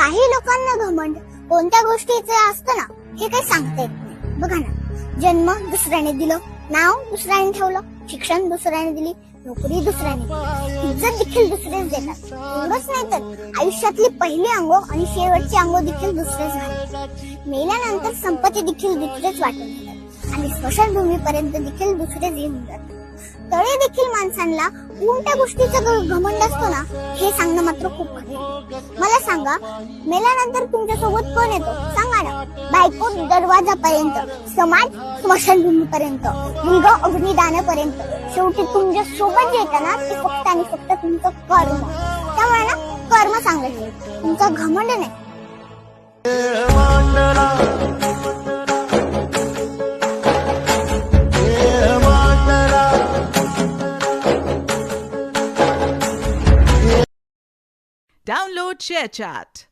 काही लोकांना घमंड कोणत्या गोष्टीचं असतं ना हे काही सांगता येत नाही. बघा ना, जन्म दुसऱ्याने दिलं, नाव दुसऱ्याने ठेवलं, शिक्षण दुसऱ्याने दिली, नोकरी दुसऱ्याने दिली, इज्जत देखील दुसरेच देतात. एवढंच नाही तर आयुष्यातली पहिली अंग आणि शेवटची अंग देखील दुसरेच घालतात. मेल्यानंतर संपत्ती देखील दुसरेच वाटून देतात आणि स्मशानभूमीपर्यंत देखील दुसरेच येऊन जातात. तळे देखील माणसांना कोणत्या गोष्टीचं घमंड असतो ना हे सांगणं मात्र खूप कठीण. मला सांगा, मेल्यानंतर तुमच्या सोबत कोण येतो सांगा ना? बायको दरवाजापर्यंत, समाज स्मशानभूमीपर्यंत, मुलगा अग्निदानापर्यंत, शेवटी तुमच्या सोबत येतं ना ते फक्त आणि फक्त तुमचं कर्म. त्यामुळे ना कर्म सांगायचं, तुमचा घमंड नाही. Download ShareChat.